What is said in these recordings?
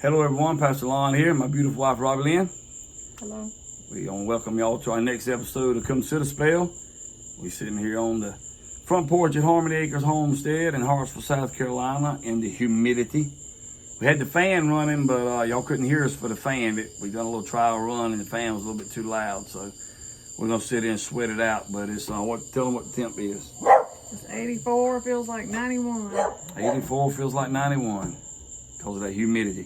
Hello everyone, Pastor Lon here, my beautiful wife Robbie Lynn. Hello. We want to welcome y'all to our next episode of Come Sit a Spell. We're sitting here on the front porch at Harmony Acres Homestead in Hartsville, South Carolina in the humidity. We had the fan running, but y'all couldn't hear us for the fan. We done a little trial run and the fan was a little bit too loud, so we're gonna sit here and sweat it out. But it's tell them what the temp is. It's 84, feels like 91. 84 feels like 91 because of that humidity.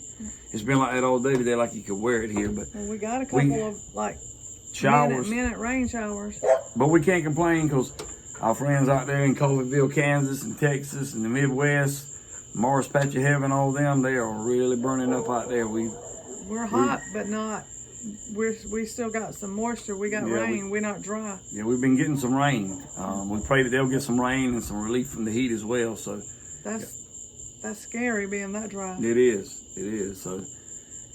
It's been like that all day today, like you could wear it here, but well, we got a couple of like showers, minute rain showers. But we can't complain because our friends out there in Colvilleville, Kansas, and Texas, and the Midwest, Mars Patch of Heaven, all them, they are really burning up out there. We're hot, but not. We still got some moisture. We got rain. We're not dry. Yeah, we've been getting some rain. We pray that they'll get some rain and some relief from the heat as well. So that's scary being that dry. It is. So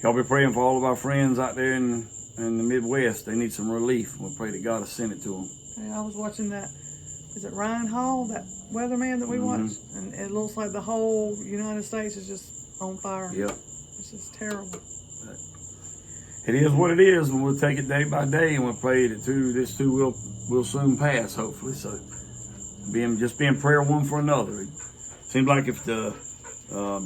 y'all be praying for all of our friends out there in the Midwest. They need some relief. We pray that God will send it to them. Yeah, I was watching that. Is it Ryan Hall, that weatherman that we watched? And it looks like the whole United States is just on fire. Yep. It's just terrible. It is what it is, and we'll take it day by day, and we'll pray that this too will soon pass, hopefully. So, just being prayer one for another. It seems like if the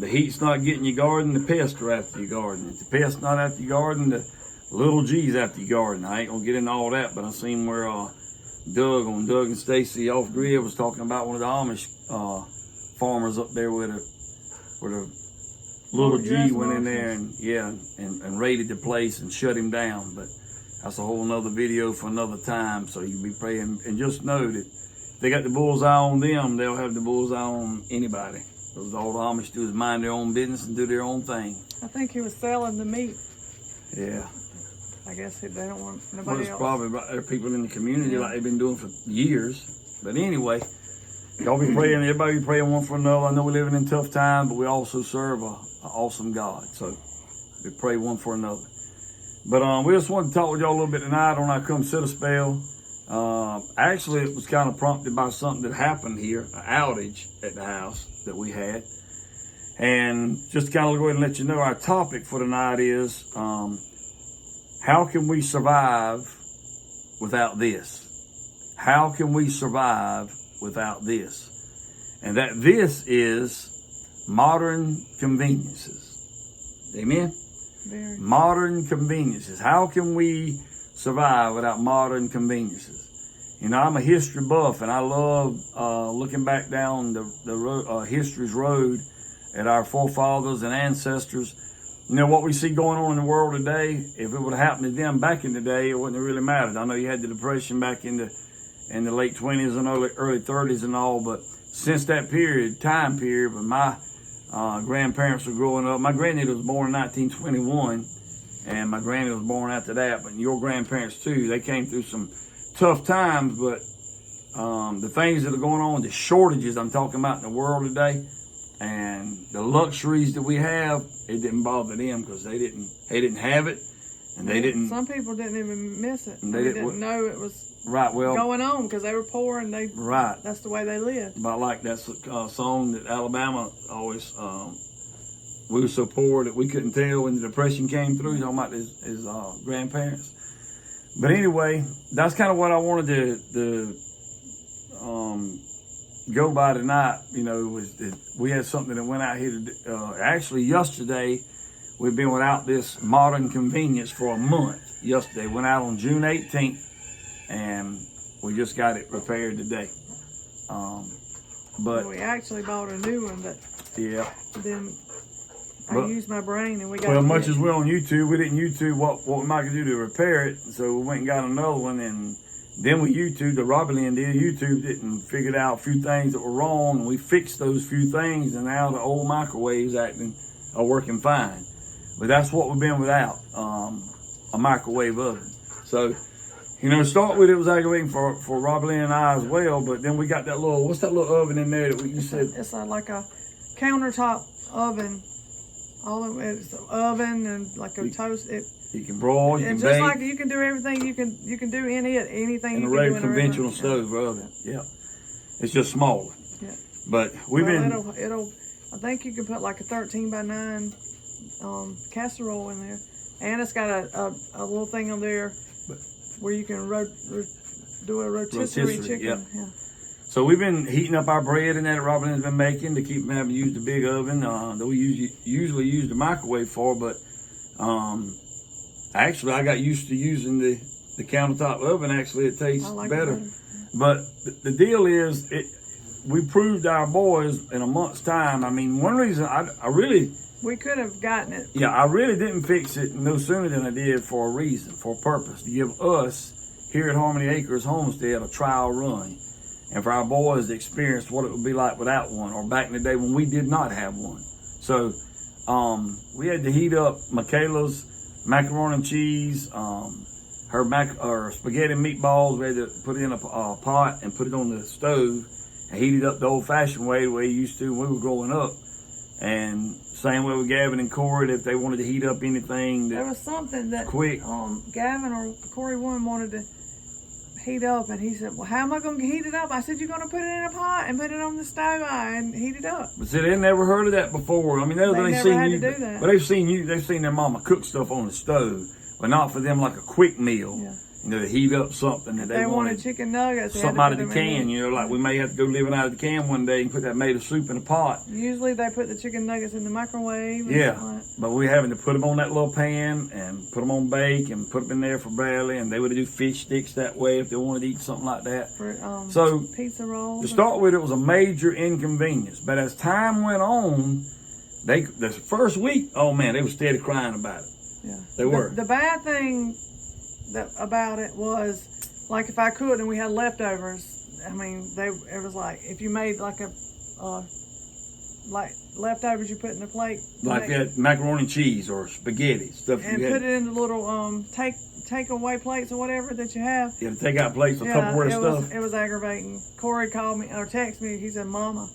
heat's not getting your garden, the pests are after your garden. If the pests not after your garden, the little G's after your garden. I ain't gonna get into all that, but I seen where Doug and Stacy off grid was talking about one of the Amish farmers up there where the little G went in there and raided the place and shut him down. But that's a whole nother video for another time. So you be praying and just know that if they got the bullseye on them, they'll have the bullseye on anybody. Because all the Amish do is mind their own business and do their own thing. I think he was selling the meat. Yeah. I guess they don't want nobody else. Probably right there, people in the community like they've been doing for years. But anyway, y'all be praying, everybody be praying one for another. I know we're living in tough times, but we also serve an awesome God. So we pray one for another. But we just wanted to talk with y'all a little bit tonight on our Come Sit a Spell. Actually, it was kind of prompted by something that happened here, an outage at the house that we had. And just to kind of go ahead and let you know, our topic for tonight is how can we survive without this? How can we survive without this? And that this is modern conveniences. Amen? Very. Modern conveniences. How can we survive without modern conveniences? You know, I'm a history buff, and I love looking back down the history's road at our forefathers and ancestors. You know, what we see going on in the world today, if it would have happened to them back in the day, it wouldn't have really mattered. I know you had the Depression back in the late 20s and early 30s and all, but since that time period, when my grandparents were growing up, my granddad was born in 1921, and my granny was born after that, but your grandparents too, they came through some tough times, but the things that are going on, the shortages I'm talking about in the world today, and the luxuries that we have, it didn't bother them because they didn't have it, and they didn't. Some people didn't even miss it. They didn't know it was going on because they were poor and that's the way they lived. But like that song that Alabama always, we were so poor that we couldn't tell when the Depression came through. Talking about his grandparents. But anyway, that's kind of what I wanted to go by tonight. You know, was that we had something that went out here actually yesterday. We've been without this modern convenience for a month. Yesterday went out on June 18th, and we just got it repaired today. But we actually bought a new one, but then I used my brain and we got. Well, much as we're on YouTube, we didn't YouTube what we might do to repair it, so we went and got another one, and then we YouTubed. The Robbie Lynn did. YouTubed it and figured out a few things that were wrong, and we fixed those few things, and now the old microwaves are working fine. But that's what we've been without, a microwave oven. So, you know, to start with, it was aggravating for Robbie Lynn and I as well, but then we got that what's that little oven in there that you said? It's like a countertop oven. It's an oven and like a toast. You can broil, you can bake. Just like you can do everything you can do in it. Anything you can do in a regular conventional stove oven. Yeah. It's just smaller. Yeah. But it'll I think you can put like a 13 by 9 casserole in there, and it's got a little thing on there where you can do a rotisserie chicken. Yep. Yeah. So we've been heating up our bread and that Robbie Lynn's been making to keep from having to use the big oven that we usually use the microwave for. But actually, I got used to using the countertop oven. Actually, it tastes better. But the deal is, we proved to our boys in a month's time. I mean, one reason we could have gotten it. Yeah, I really didn't fix it no sooner than I did for a reason, for a purpose, to give us here at Harmony Acres Homestead a trial run. And for our boys to experience what it would be like without one, or back in the day when we did not have one. So we had to heat up Michaela's macaroni and cheese, her spaghetti and meatballs. We had to put it in a pot and put it on the stove and heat it up the old-fashioned way, the way you used to when we were growing up. And same way with Gavin and Corey, if they wanted to heat up anything. There was something that quick. Gavin or Corey one wanted to heat up, and he said, well, how am I going to heat it up? I said, you're going to put it in a pot and put it on the stove and heat it up. But see, they never heard of that before. I mean, they never seen had you, to do that. But they've seen their mama cook stuff on the stove, but not for them like a quick meal. Yeah. You know, to heat up something that they wanted chicken nuggets. Something out of the can, you know, like we may have to go living out of the can one day and put that made of soup in a pot. Usually they put the chicken nuggets in the microwave. Yeah, but we're having to put them on that little pan and put them on bake and put them in there for Bradley, and they would do fish sticks that way if they wanted to eat something like that. For so pizza rolls. To start with, it was a major inconvenience, but as time went on, the first week, oh man, they were steady crying about it. Yeah, they were. The bad thing about it was, like, if I could and we had leftovers, I mean, it was like if you made like like leftovers you put in a plate, like if you had macaroni and cheese or spaghetti stuff, and put it in the little take away plates or whatever that you have. Yeah, take out plates or Tupperware stuff. It was aggravating. Corey called me or texted me. He said, "Mama,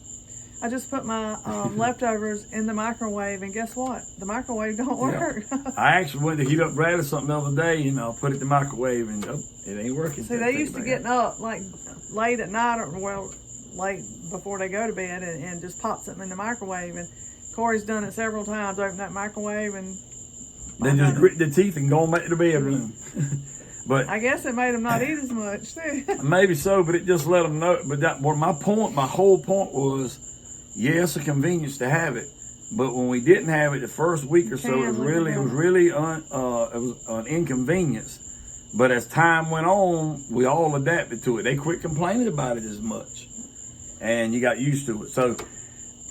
I just put my leftovers in the microwave, and guess what? The microwave don't work." Yeah. I actually went to heat up Brad or something the other day, put it in the microwave, and it ain't working. See, they used to getting up like late at night, or late before they go to bed, and just pop something in the microwave. And Corey's done it several times, opened that microwave, and they just grit their teeth and go back to the bedroom. But I guess it made them not eat as much too. Maybe so, but it just let them know. But my whole point was, yes, a convenience to have it, but when we didn't have it the first week or so, it was really an inconvenience. But as time went on, we all adapted to it. They quit complaining about it as much, and you got used to it. So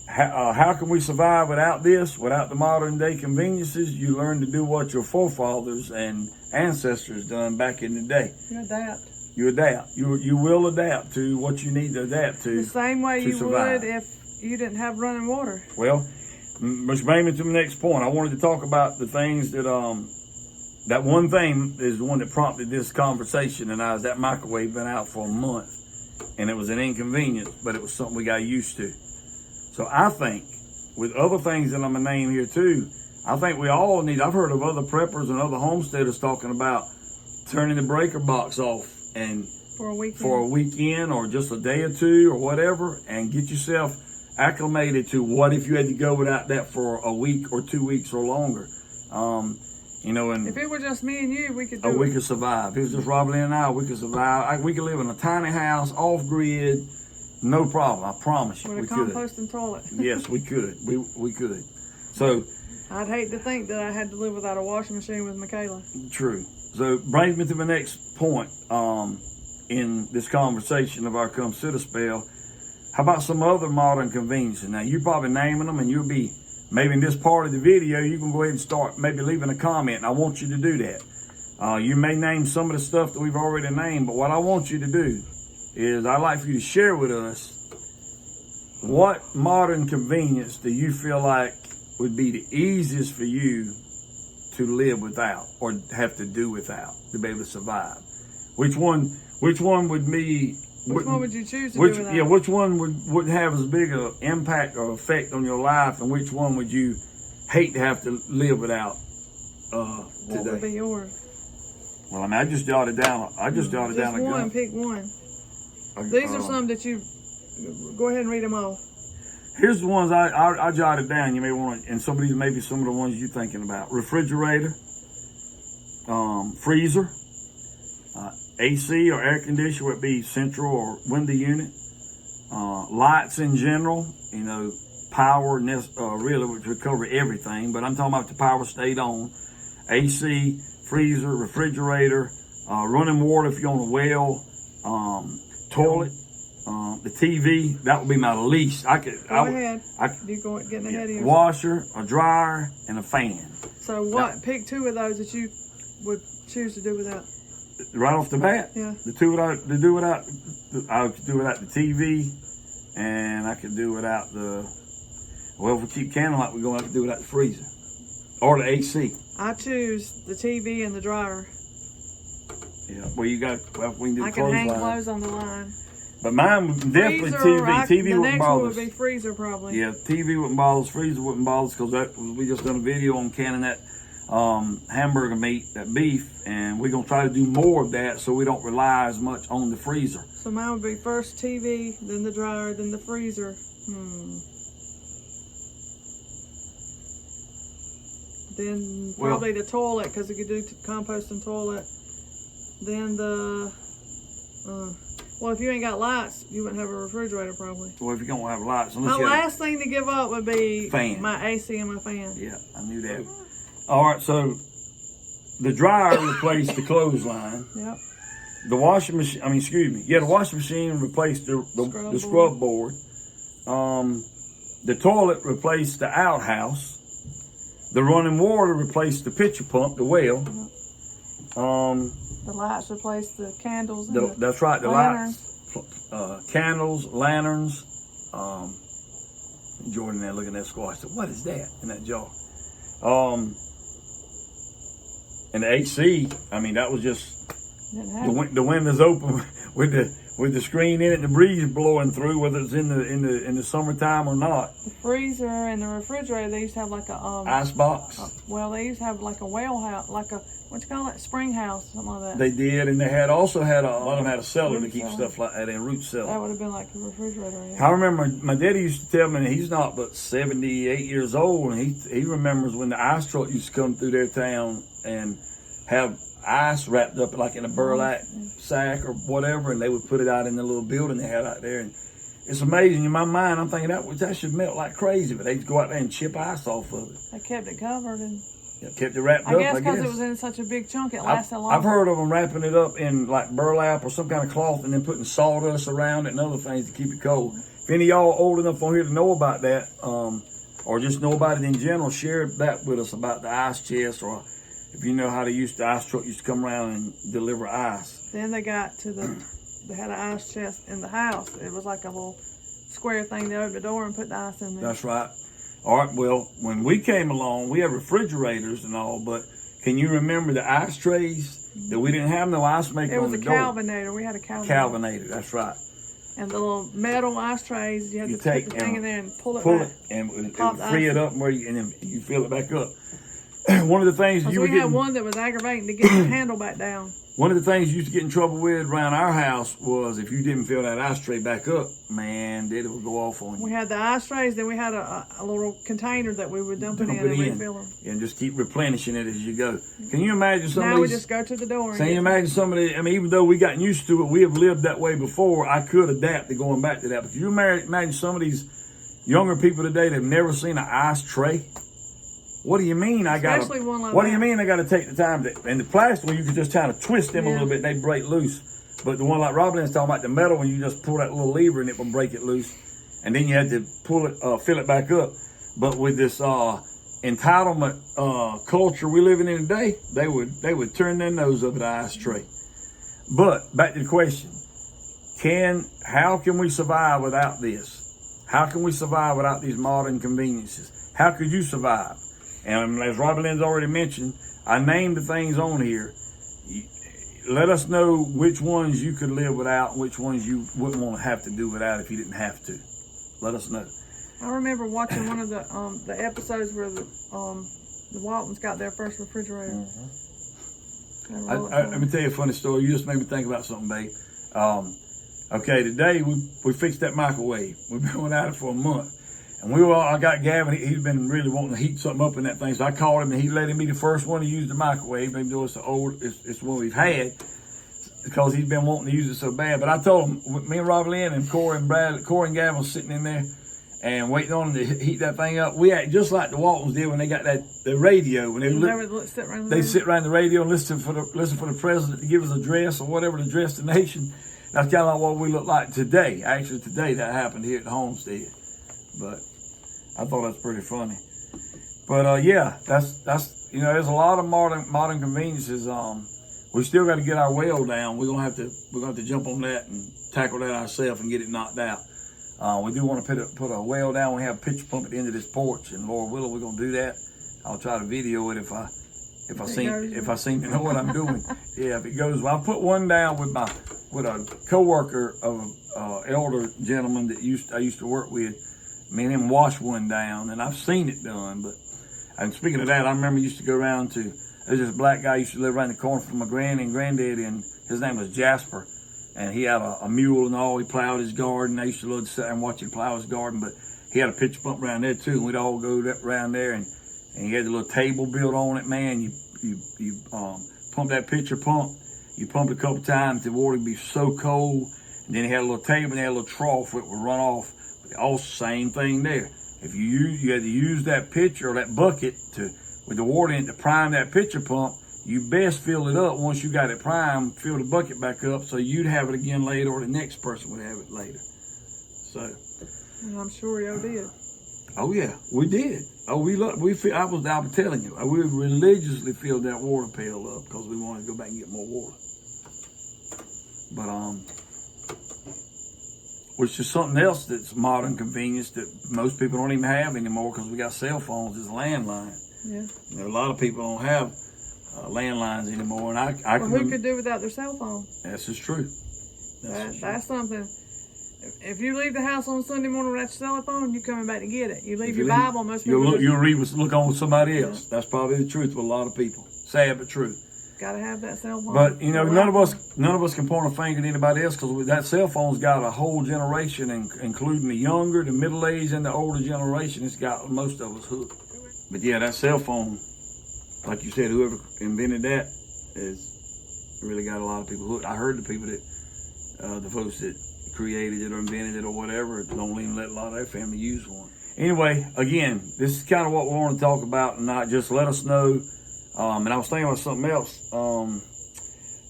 how can we survive without this, without the modern day conveniences? You learn to do what your forefathers and ancestors done back in the day. You adapt. You adapt. You will adapt to what you need to adapt to. The same way you survive. would if you didn't have running water. Well, which brings me to the next point. I wanted to talk about the things that that one thing is the one that prompted this conversation, and that microwave been out for a month, and it was an inconvenience, but it was something we got used to. So I think, with other things that I'm gonna name here too, I think we all need. I've heard of other preppers and other homesteaders talking about turning the breaker box off and for a weekend or just a day or two or whatever, and get yourself acclimated to what if you had to go without that for a week or 2 weeks or longer. And if it were just me and you, we could do it. We could survive. If it was just Robbie Lynn and I, we could survive. We could live in a tiny house, off grid, no problem. I promise you, with we a composting toilet. Yes, we could. We could. So I'd hate to think that I had to live without a washing machine with Michaela. True. So brings me to the next point in this conversation of our Come Sit a Spell. How about some other modern conveniences? Now, you're probably naming them, and you'll be, maybe in this part of the video, you can go ahead and start maybe leaving a comment, and I want you to do that. You may name some of the stuff that we've already named, but what I want you to do is I'd like for you to share with us what modern convenience do you feel like would be the easiest for you to live without or have to do without to be able to survive? Which one would be... Which one would you choose to do without? Yeah, which one would have as big an impact or effect on your life, and which one would you hate to have to live without today? What would be yours? Well, I mean, I just jotted down a Just one, pick one. These are some that you... Go ahead and read them off. Here's the ones I jotted down. You may want to, and some of these maybe some of the ones you're thinking about: refrigerator, freezer, AC or air conditioner would be central or window unit. Lights in general, you know, power really, which would cover everything. But I'm talking about the power stayed on. AC, freezer, refrigerator, running water if you're on a well, toilet. The TV, that would be my least. Go ahead. You're getting ahead of yourself. Washer, a dryer, and a fan. So what? Pick two of those that you would choose to do without. Right off the bat? Yeah. I could do without the TV, and I could do without well, if we keep counting like we're going to have to do without the freezer. Or the AC. I choose the TV and the dryer. Yeah, well, we can do I can hang clothes on the line. But mine would definitely freezer, TV. TV wouldn't bother us. The next one would be freezer, probably. Yeah, TV wouldn't bother us. Freezer wouldn't bother us because we just done a video on canning that hamburger meat, that beef, and we're going to try to do more of that so we don't rely as much on the freezer. So mine would be first TV, then the dryer, then the freezer. Then probably the toilet, because you could do compost and toilet. Then well, if you ain't got lights, you wouldn't have a refrigerator probably. Well, if you don't have lights. My last thing to give up would be fan. My AC and my fan. Yeah, I knew that. All right, so the dryer replaced the clothesline. Yep. The washing machine, the washing machine replaced the scrub board. The toilet replaced the outhouse. The running water replaced the pitcher pump, the well. The lights replaced the candles. That's right, the lanterns. Lights, candles, lanterns. Jordan there looking at that squash said, "What is that in that jar?" And the AC, that was just the windows open with the screen in it and the breeze blowing through, whether it's in the summertime or not. The freezer and the refrigerator, they used to have like a ice box. They used to have like a well house, like a what you call that, spring house, something like that. They did, and they also had a lot of them had a cellar to keep stuff like that in, root cellar. That would have been like a refrigerator. Yeah. I remember my daddy used to tell me, and he's not but 78 years old, and he remembers when the ice truck used to come through their town and have ice wrapped up like in a burlap sack or whatever, and they would put it out in the little building they had out there. And it's amazing. In my mind, I'm thinking that should melt like crazy, but they'd go out there and chip ice off of it. They kept it covered and kept it wrapped up. I guess because it was in such a big chunk, it lasted long. I've heard of them wrapping it up in like burlap or some kind of cloth and then putting sawdust around it and other things to keep it cold. If any of y'all old enough on here to know about that, or just know about it in general, share that with us about the ice chest, or if you know how the ice truck used to come around and deliver ice. Then they got to they had an ice chest in the house. It was like a little square thing. They opened the door and put the ice in there. That's right. All right, well, when we came along, we had refrigerators and all, but can you remember the ice trays that we didn't have no ice maker on the door? It was a Calvinator. We had a Calvinator. Calvinator, that's right. And the little metal ice trays, you had to put the thing in there and pull it back. And free it up, and then you fill it back up. One of the things we had one that was aggravating to get the handle back down. One of the things you used to get in trouble with around our house was if you didn't fill that ice tray back up, man, it would go off on you. We had the ice trays, then we had a little container that we would dump it in and refill them. And just keep replenishing it as you go. Can you imagine some of these? Now we just go to the door. Can you imagine some of the, even though we gotten used to it, we have lived that way before, I could adapt to going back to that. But can you imagine some of these younger people today that have never seen an ice tray? What do you mean I got to? What do you mean I got to take the time to? And the plastic one, you can just kind of twist them a little bit, and they break loose. But the one like Robbie Lynn's talking about, the metal one, you just pull that little lever and it will break it loose, and then you have to pull it, fill it back up. But with this entitlement culture we living in today, they would turn their nose up at the ice tray. But back to the question: how can we survive without this? How can we survive without these modern conveniences? How could you survive? And as Robbie Lynn's already mentioned, I named the things on here. Let us know which ones you could live without and which ones you wouldn't want to have to do without if you didn't have to. Let us know. I remember watching one of the episodes where the Waltons got their first refrigerator. Let me tell you a funny story. You just made me think about something, babe. Okay, today we fixed that microwave. We've been without it for a month. And I got Gavin, he's been really wanting to heat something up in that thing. So I called him and he let him be the first one to use the microwave, even though it's it's the one we've had, because he's been wanting to use it so bad. But I told him, me and Robbie Lynn and Corey and Gavin was sitting in there and waiting on him to heat that thing up. We act just like the Waltons did when they got the radio. When they sit around the radio and listen for the president to give his address or whatever to address the nation. That's kind of like what we look like today. Actually, today that happened here at the homestead. But I thought that's pretty funny. But yeah, that's there's a lot of modern conveniences. We still got to get our well down. We're gonna have to jump on that and tackle that ourselves and get it knocked out. We do want to put a well down. We have a pitcher pump at the end of this porch, and Lord willing, we're gonna do that. I'll try to video it if I seem to know what I'm doing. Yeah, if it goes well. I put one down with a coworker of an elder gentleman that I used to work with. Me and him washed one down, and I've seen it done. And speaking of that, I remember I used to go around to. There's this black guy used to live around the corner from my granny and granddaddy, and his name was Jasper. And he had a mule and all. He plowed his garden. I used to love to sit there and watch him plow his garden. But he had a pitcher pump around there too, and we'd all go around there. And he had a little table built on it. Man, you pump that pitcher pump. You pump it a couple times. The water would be so cold. And then he had a little table and he had a little trough where it would run off. But also same thing there. If you had to use that pitcher or that bucket with the water in it to prime that pitcher pump, you best fill it up once you got it primed, fill the bucket back up so you'd have it again later or the next person would have it later. So. And I'm sure y'all did. Oh yeah, we did. Oh, I was telling you, we religiously filled that water pail up because we wanted to go back and get more water. But which is something else that's modern convenience that most people don't even have anymore because we got cell phones, is landline. Yeah. A lot of people don't have landlines anymore, and who could do without their cell phone? This is true. That's something. If you leave the house on Sunday morning without your cell phone, you're coming back to get it. You leave your Bible, most people you'll look on with somebody else. Yeah. That's probably the truth with a lot of people. Sad but true. Got to have that cell phone. But none of us can point a finger at anybody else because that cell phone's got a whole generation, including the younger, the middle-aged, and the older generation. It's got most of us hooked. But yeah, that cell phone, like you said, whoever invented that has really got a lot of people hooked. I heard the people the folks that created it or invented it or whatever don't even let a lot of their family use one. Anyway, again, this is kind of what we want to talk about tonight. Just let us know. And I was thinking about something else,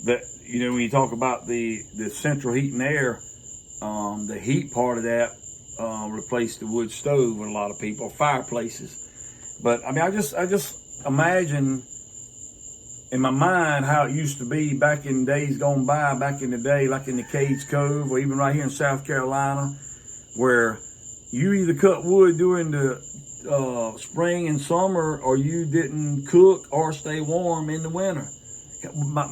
that, when you talk about the central heat and air, the heat part of that replaced the wood stove with a lot of people, fireplaces. But I mean, I just imagine in my mind how it used to be back in days gone by, back in the day, like in the Cades Cove or even right here in South Carolina, where you either cut wood during the spring and summer, or you didn't cook or stay warm in the winter.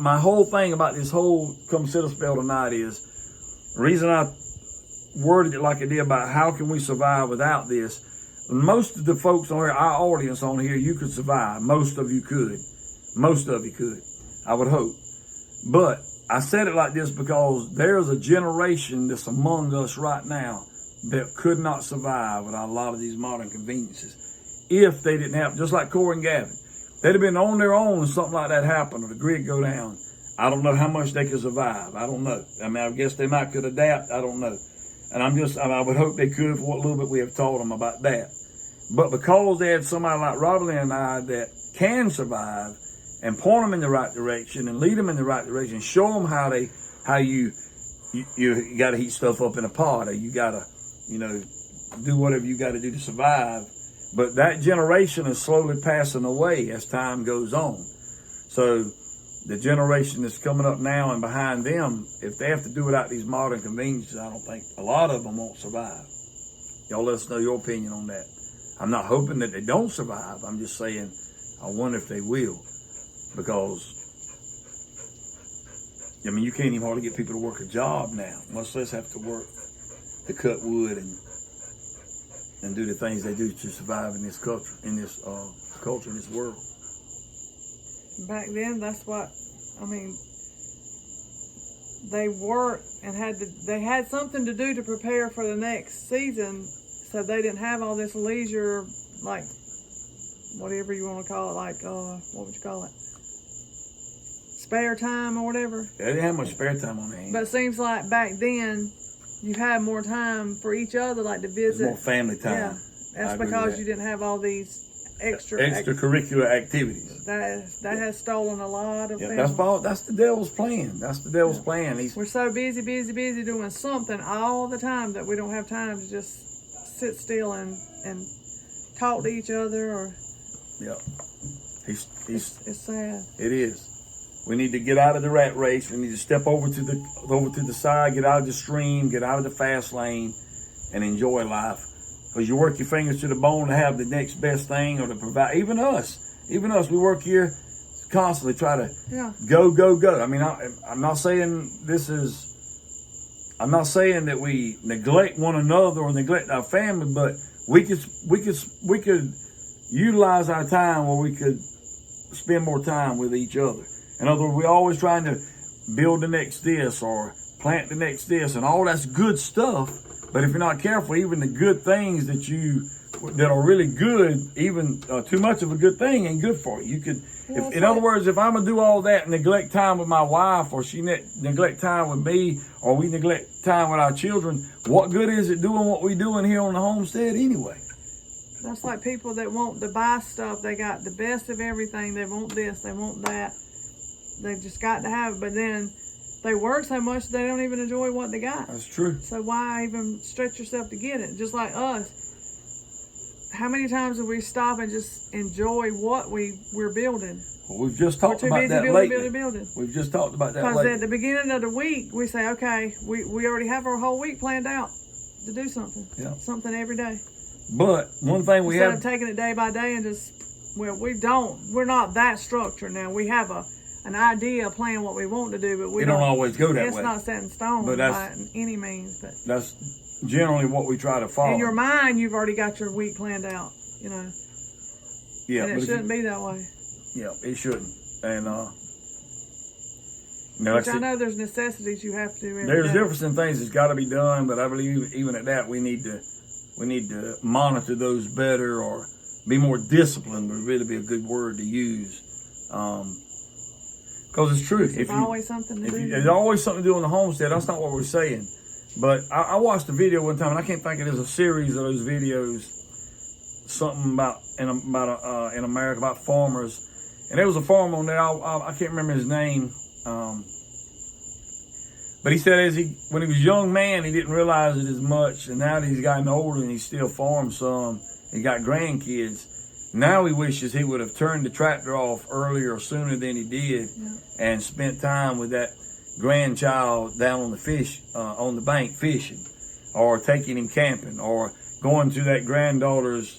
My whole thing about this whole come sit a spell tonight is the reason I worded it like I did about how can we survive without this. Most of the folks on here, our audience on here, you could survive. Most of you could. Most of you could, I would hope. But I said it like this because there's a generation that's among us right now that could not survive without a lot of these modern conveniences. If they didn't have, just like Corey and Gavin, they'd have been on their own when something like that happened or the grid go down. I don't know how much they could survive. I don't know. I mean, I guess they might could adapt. I don't know. And I would hope they could for what little bit we have taught them about that. But because they had somebody like Robbie Lynn and I that can survive and point them in the right direction and lead them in the right direction, show them how you got to heat stuff up in a pot, or you got to, do whatever you got to do to survive. But that generation is slowly passing away as time goes on. So the generation that's coming up now and behind them, if they have to do without these modern conveniences, I don't think a lot of them won't survive. Y'all let us know your opinion on that. I'm not hoping that they don't survive. I'm just saying, I wonder if they will. Because, I mean, you can't even hardly get people to work a job now, much less have to work to cut wood and do the things they do to survive in this culture, in this world. Back then, that's what, I mean, they worked and they had something to do to prepare for the next season, so they didn't have all this leisure, like whatever you want to call it, like what would you call it? Spare time or whatever. They didn't have much spare time on their hands. But it seems like back then you had more time for each other, like to visit. More family time. Yeah, that's because you didn't have all these extracurricular activities. That has stolen a lot of. Yeah, that's the devil's plan. That's the devil's plan. We're so busy doing something all the time that we don't have time to just sit still and talk to each other. Or yeah, it's sad. It is. We need to get out of the rat race. We need to step over to the side, get out of the stream, get out of the fast lane, and enjoy life. Because you work your fingers to the bone to have the next best thing or to provide. Even us, we work here constantly, try to go. I mean, I'm not saying that we neglect one another or neglect our family, but we could utilize our time where we could spend more time with each other. In other words, we're always trying to build the next this or plant the next this, and all that's good stuff. But if you're not careful, even the good things that are really good, even too much of a good thing ain't good for you. In other words, if I'm gonna do all that and neglect time with my wife, or she neglect time with me, or we neglect time with our children, what good is it doing what we doing here on the homestead anyway? That's like people that want to buy stuff. They got the best of everything. They want this, they want that. They just got to have it, but then they work so much they don't even enjoy what they got. That's true. So why even stretch yourself to get it? Just like us. How many times do we stop and just enjoy what we're building? Well, we've just talked about that lately. Building. We've just talked about that lately. Because at the beginning of the week, we say, okay, we already have our whole week planned out to do something. Yeah. Something every day. But one thing Instead of taking it day by day and just, we're not that structured now. We have an idea, a plan, what we want to do, but we don't always go that way. It's not set in stone by any means. But that's generally what we try to follow. In your mind, you've already got your week planned out, Yeah, and it shouldn't be that way. Yeah, it shouldn't. And I know there's necessities you have to do every There's day. different things that's got to be done, but I believe even at that we need to monitor those better, or be more disciplined would really be a good word to use. Because it's true. There's always something to do. There's always something to do on the homestead. That's not what we're saying. But I watched a video one time, and I can't think of it as a series of those videos, something about in America about farmers. And there was a farmer on there, I can't remember his name. But he said when he was a young man, he didn't realize it as much. And now that he's gotten older and he still farms some, he got grandkids. Now he wishes he would have turned the tractor off earlier or sooner than he did, and spent time with that grandchild down on the bank fishing, or taking him camping, or going to that granddaughter's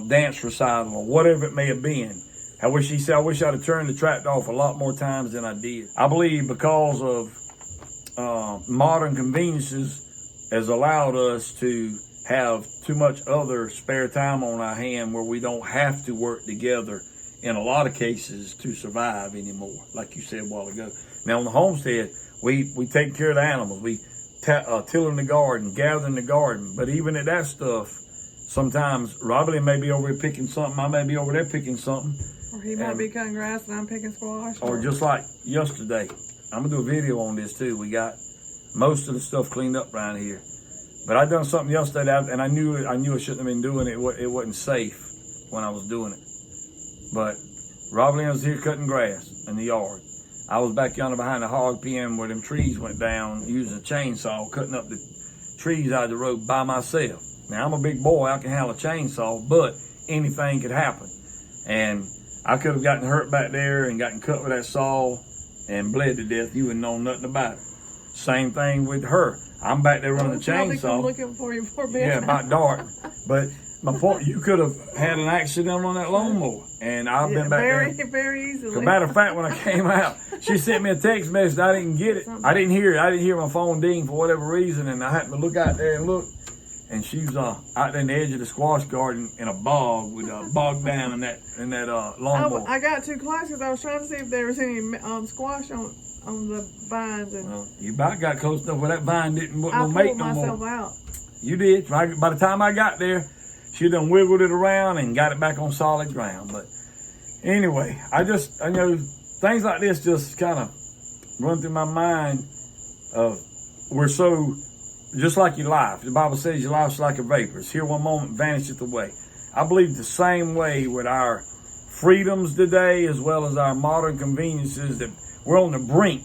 dance recital, or whatever it may have been. He said, I wish I'd have turned the tractor off a lot more times than I did. I believe because of modern conveniences has allowed us to have too much other spare time on our hand, where we don't have to work together in a lot of cases to survive anymore, like you said a while ago. Now on the homestead, we take care of the animals. We till in the garden, gather in the garden. But even at that stuff, sometimes Robbie Lynn may be over here picking something, I may be over there picking something. Or he might be cutting grass and I'm picking squash. Or just like yesterday. I'm going to do a video on this too. We got most of the stuff cleaned up around here. But I done something yesterday, and I knew I shouldn't have been doing it. It wasn't safe when I was doing it. But Robbie Lynn was here cutting grass in the yard. I was back yonder behind the hog pen where them trees went down, using a chainsaw, cutting up the trees out of the road by myself. Now I'm a big boy, I can handle a chainsaw, but anything could happen. And I could have gotten hurt back there and gotten cut with that saw and bled to death. You wouldn't know nothing about it. Same thing with her. I'm back there running the chainsaw. Come looking for you before bed. Yeah, about dark. But my point, you could have had an accident on that lawnmower, and I've been back there. Very easily. As a matter of fact, when I came out, she sent me a text message. I didn't get it. I didn't hear it. I didn't hear my phone ding for whatever reason, and I happened to look out there and look, and she was out there in the edge of the squash garden in a bog with bogged down in that lawnmower. I got too close because I was trying to see if there was any squash on the vines, and you about got close enough where that vine wasn't I gonna make pulled no myself more. out. You did. By the time I got there, she done wiggled it around and got it back on solid ground. But anyway, I know things like this just kind of run through my mind. We're so, just like your life. The Bible says your life's like a vapor. It's here one moment, vanisheth away. I believe the same way with our freedoms today, as well as our modern conveniences, that we're on the brink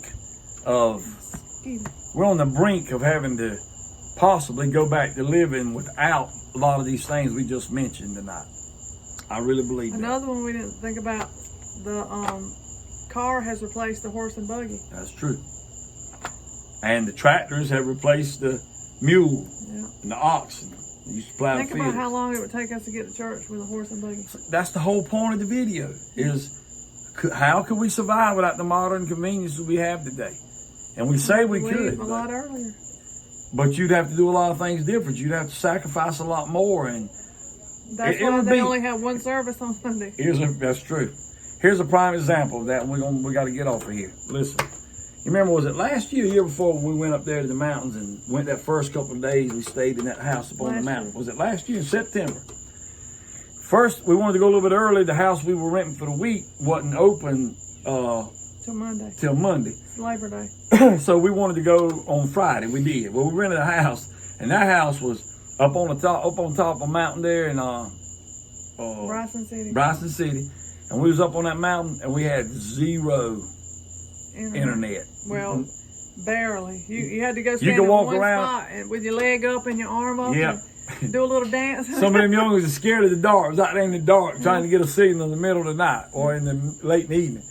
of having to possibly go back to living without a lot of these things we just mentioned tonight. I really believe Another one we didn't think about, the car has replaced the horse and buggy. That's true. And the tractors have replaced the mule and the oxen. You used to plow Think the field. about how long it would take us to get to church with a horse and buggy. That's the whole point of the video, is how can we survive without the modern conveniences we have today? And we say we could. A lot earlier. But you'd have to do a lot of things different. You'd have to sacrifice a lot more. And that's why they only have one service on Sunday. That's true. Here's a prime example of that, and we got to get off of here. Listen. You remember, was it last year, year before, when we went up there to the mountains and went that first couple of days we stayed in that house up on the mountain? Was it last year in September? First, we wanted to go a little bit early. The house we were renting for the week wasn't open till Monday. It's Labor Day. So we wanted to go on Friday. We did. Well, we rented a house, and that house was up on top of a mountain there in Bryson City. And we was up on that mountain, and we had zero internet. Well, barely. You had to go stand you could walk in one around spot and with your leg up and your arm up and do a little dance. Some of them youngers are scared of the dark. It was out there in the dark trying to get a signal in the middle of the night or in the late in the evening.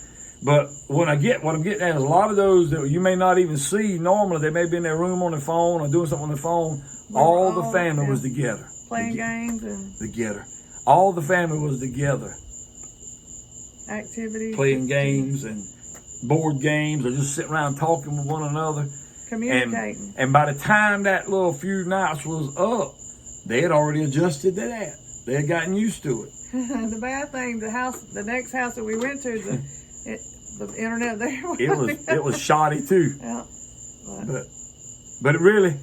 But what I'm getting at is a lot of those that you may not even see normally. They may be in their room on their phone or doing something on their phone. All the family was together. Playing games and together. All the family was together. Activities. Playing games and board games, or just sitting around talking with one another. Communicating. And by the time that little few nights was up, they had already adjusted to that. They had gotten used to it. The bad thing, the next house that we went to, the internet there it was shoddy too. Yeah. But it really,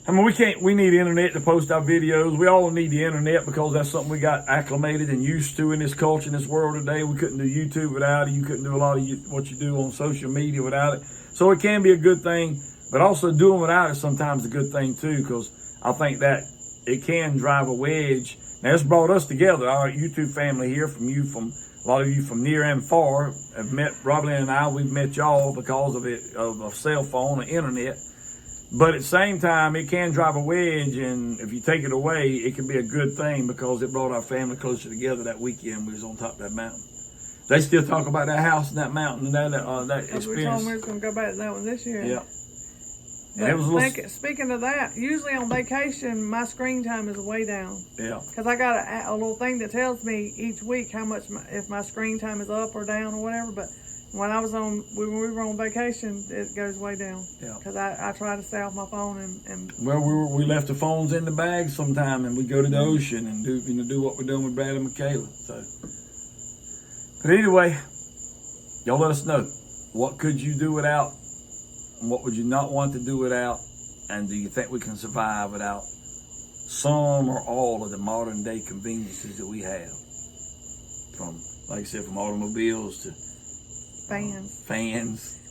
I mean, we need internet to post our videos. We all need the internet because that's something we got acclimated and used to in this culture, in this world today. We couldn't do YouTube without it. You couldn't do a lot of what you do on social media without it. So it can be a good thing, but also doing without it sometimes a good thing too, because I think that it can drive a wedge. Now, it's brought us together, our YouTube family here, from a lot of you from near and far have met Robbie Lynn and I. We've met y'all because of a cell phone or internet. But at the same time, it can drive a wedge, and if you take it away, it can be a good thing because it brought our family closer together that weekend we was on top of that mountain. They still talk about that house and that mountain and that experience. We told them we were going to go back to that one this year. Yeah. Speaking of that, usually on vacation, my screen time is way down. Yeah. Because I got a little thing that tells me each week how much, if my screen time is up or down or whatever. But when when we were on vacation, it goes way down. Yeah. Because I try to stay off my phone and. Well, we left the phones in the bag sometime, and we go to the ocean and do what we're doing with Brad and Michaela. So, but anyway, y'all let us know, what could you do without? What would you not want to do without? And do you think we can survive without some or all of the modern day conveniences that we have? From, like I said, from automobiles to fans.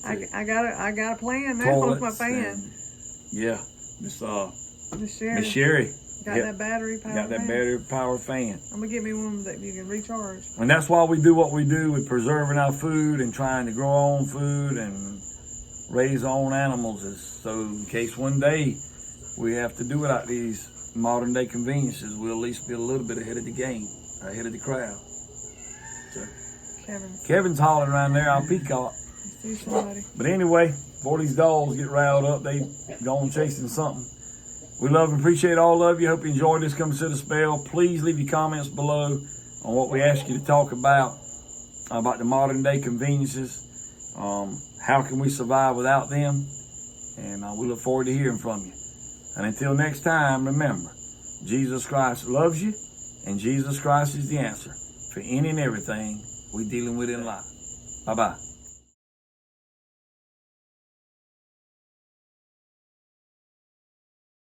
I got a plan now with my fan. Miss Sherry. Got Yep. that battery powered fan. I'm gonna get me one that you can recharge. And that's why we do what we do with preserving our food and trying to grow our own food and raise our own animals, is so in case one day we have to do without these modern day conveniences, we'll at least be a little bit ahead of the game, ahead of the crowd. So Kevin's hollering around there, I'll peacock. See somebody. But anyway, before these dogs get riled up, they gone chasing something. We love and appreciate all of you. Hope you enjoyed this Come Sit a Spell. Please leave your comments below on what we asked you to talk about the modern day conveniences. How can we survive without them? And we look forward to hearing from you. And until next time, remember, Jesus Christ loves you, and Jesus Christ is the answer for any and everything we're dealing with in life. Bye-bye.